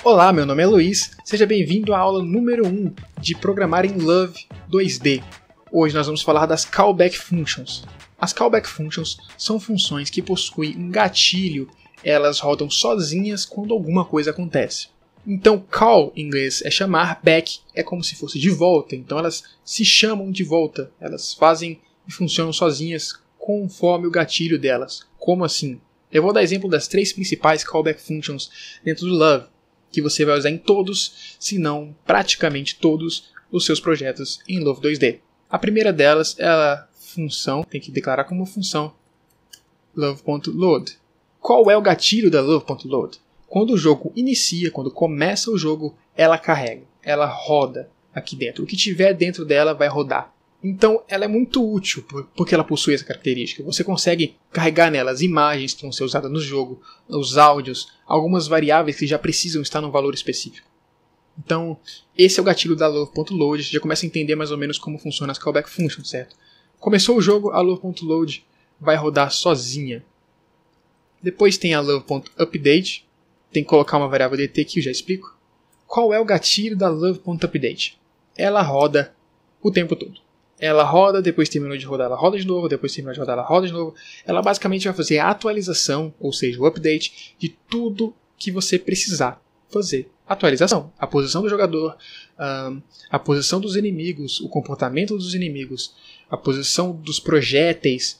Olá, meu nome é Luiz, seja bem-vindo à aula número 1 de Programar em Love 2D. Hoje nós vamos falar das Callback Functions. As Callback Functions são funções que possuem um gatilho, elas rodam sozinhas quando alguma coisa acontece. Então, call em inglês é chamar, back é como se fosse de volta, então elas se chamam de volta, elas fazem e funcionam sozinhas conforme o gatilho delas. Como assim? Eu vou dar exemplo das 3 principais Callback Functions dentro do Love, que você vai usar em todos, se não praticamente todos, os seus projetos em Love 2D. A primeira delas é a função, tem que declarar como função love.load. Qual é o gatilho da love.load? Quando o jogo inicia, quando começa o jogo, ela carrega, ela roda aqui dentro. O que tiver dentro dela vai rodar. Então ela é muito útil porque ela possui essa característica. Você consegue carregar nela as imagens que vão ser usadas no jogo, os áudios, algumas variáveis que já precisam estar num valor específico. Então esse é o gatilho da love.load. Já começa a entender mais ou menos como funciona as callback functions, certo? Começou o jogo, a love.load vai rodar sozinha. Depois tem a love.update. Tem que colocar uma variável dt que eu já explico. Qual é o gatilho da love.update? Ela roda o tempo todo. Ela roda, depois terminou de rodar, ela roda de novo, depois terminou de rodar, ela roda de novo. Ela basicamente vai fazer a atualização, ou seja, o update de tudo que você precisar fazer. Atualização, a posição do jogador, a posição dos inimigos, o comportamento dos inimigos, a posição dos projéteis,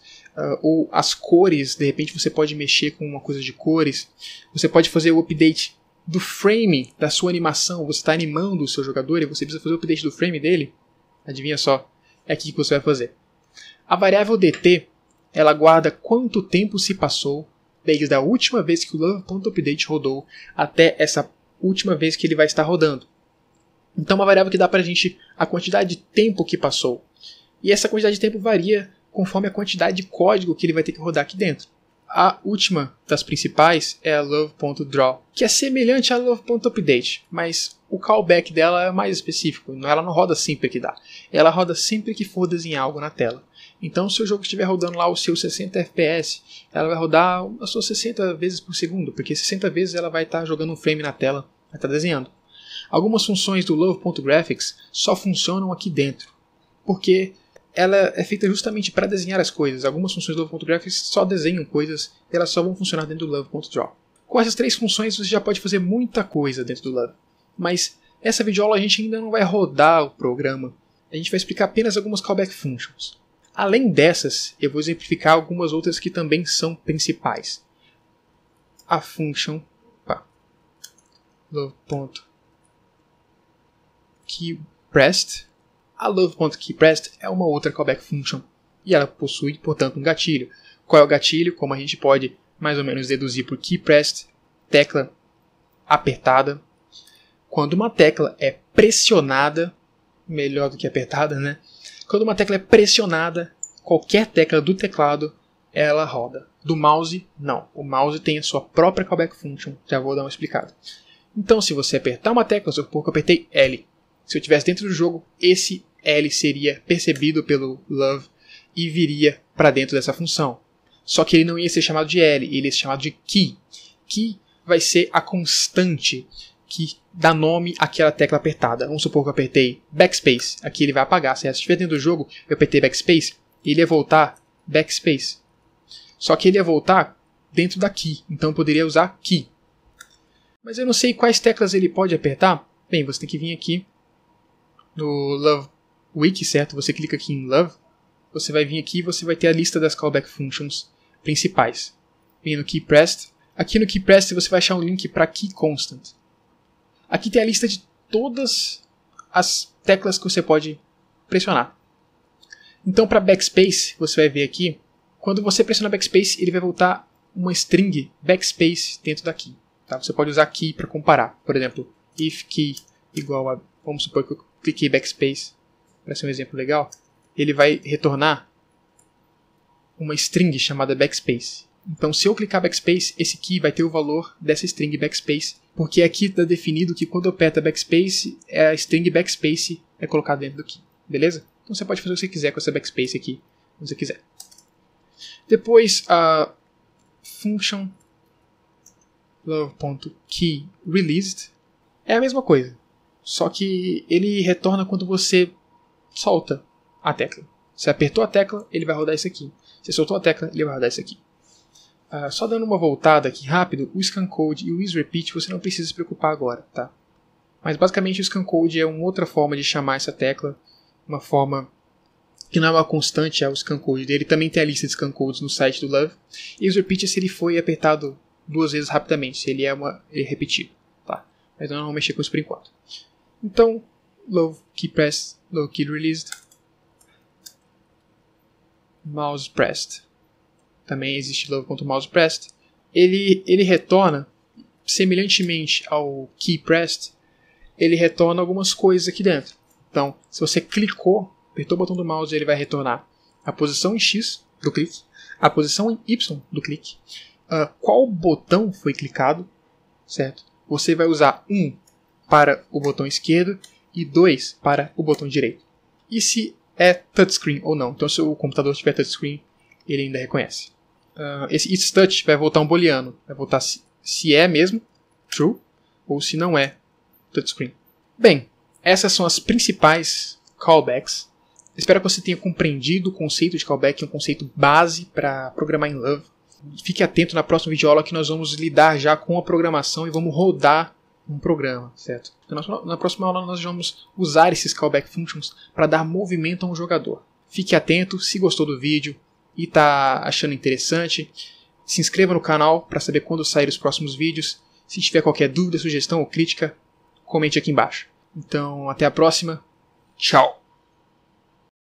ou as cores. De repente você pode mexer com uma coisa de cores. Você pode fazer o update do frame da sua animação. Você está animando o seu jogador e você precisa fazer o update do frame dele. Adivinha só? É aqui que você vai fazer. A variável dt, ela guarda quanto tempo se passou desde a última vez que o love.update rodou até essa última vez que ele vai estar rodando. Então é uma variável que dá pra gente a quantidade de tempo que passou. E essa quantidade de tempo varia conforme a quantidade de código que ele vai ter que rodar aqui dentro. A última das principais é a love.draw, que é semelhante a love.update, mas o callback dela é mais específico. Ela não roda sempre que dá. Ela roda sempre que for desenhar algo na tela. Então, se o jogo estiver rodando lá os seus 60 FPS, ela vai rodar as suas 60 vezes por segundo, porque 60 vezes ela vai estar jogando um frame na tela, vai estar desenhando. Algumas funções do love.graphics só funcionam aqui dentro, porque ela é feita justamente para desenhar as coisas. Algumas funções do Love.graphics só desenham coisas e elas só vão funcionar dentro do Love.draw. Com essas 3 funções você já pode fazer muita coisa dentro do Love. Mas essa videoaula a gente ainda não vai rodar o programa. A gente vai explicar apenas algumas callback functions. Além dessas, eu vou exemplificar algumas outras que também são principais. A function love.keyPressed. A love.keyPressed é uma outra callback function e ela possui, portanto, um gatilho. Qual é o gatilho? Como a gente pode mais ou menos deduzir por keyPressed, tecla apertada. Quando uma tecla é pressionada, melhor do que apertada, né? Quando uma tecla é pressionada, qualquer tecla do teclado, ela roda. Do mouse, não. O mouse tem a sua própria callback function, já vou dar uma explicada. Então, se você apertar uma tecla, supor que eu apertei L. Se eu estivesse dentro do jogo, esse L seria percebido pelo Love e viria para dentro dessa função. Só que ele não ia ser chamado de L, ele ia ser chamado de Key. Key vai ser a constante que dá nome àquela tecla apertada. Vamos supor que eu apertei Backspace. Aqui ele vai apagar. Se estiver dentro do jogo, eu apertei Backspace, ele ia voltar Backspace. Só que ele ia voltar dentro da Key, então eu poderia usar Key. Mas eu não sei quais teclas ele pode apertar. Bem, você tem que vir aqui no Love Wiki, certo? Você clica aqui em Love, você vai vir aqui e você vai ter a lista das callback functions principais. Vem no keyPressed. Aqui no keyPressed você vai achar um link para keyConstant. Aqui tem a lista de todas as teclas que você pode pressionar. Então para Backspace, você vai ver aqui, quando você pressionar Backspace, ele vai voltar uma string Backspace dentro da key. Tá? Você pode usar key para comparar. Por exemplo, if key igual a... Vamos supor que eu cliquei Backspace, para ser um exemplo legal. Ele vai retornar uma string chamada Backspace. Então, se eu clicar Backspace, esse key vai ter o valor dessa string Backspace, porque aqui está definido que quando eu aperto Backspace, a string Backspace é colocada dentro do key. Beleza? Então você pode fazer o que você quiser com essa Backspace aqui, quando você quiser. Depois a function love.keyReleased é a mesma coisa, só que ele retorna quando você solta a tecla. Você apertou a tecla, ele vai rodar isso aqui. Você soltou a tecla, ele vai rodar isso aqui. Só dando uma voltada aqui rápido, o scancode e o isRepeat você não precisa se preocupar agora, tá? Mas basicamente o scancode é uma outra forma de chamar essa tecla, uma forma que não é uma constante, é o scancode dele. Também tem a lista de scancodes no site do Love. E o isRepeat é se ele foi apertado 2 vezes rapidamente, se ele é repetido, tá? Mas eu não vou mexer com isso por enquanto. Então, love key pressed, love key released, mouse pressed. Também existe love.mouse pressed. Ele retorna, semelhantemente ao key pressed, ele retorna algumas coisas aqui dentro. Então, se você clicou, apertou o botão do mouse, ele vai retornar a posição em X do clique, a posição em Y do clique, qual botão foi clicado, certo? Você vai usar 1 para o botão esquerdo e 2 para o botão direito. E se é touchscreen ou não. Então, se o computador tiver touchscreen, ele ainda reconhece. Esse It's Touch vai voltar um booleano. Vai voltar se é mesmo, true, ou se não é, touchscreen. Bem, essas são as principais callbacks. Espero que você tenha compreendido o conceito de callback, é um conceito base para programar em Love. Fique atento na próxima videoaula que nós vamos lidar já com a programação e vamos rodar um programa, certo? Na próxima aula nós vamos usar esses callback functions para dar movimento a um jogador. Fique atento, se gostou do vídeo e está achando interessante, se inscreva no canal para saber quando sair os próximos vídeos. Se tiver qualquer dúvida, sugestão ou crítica, comente aqui embaixo. Então, até a próxima. Tchau!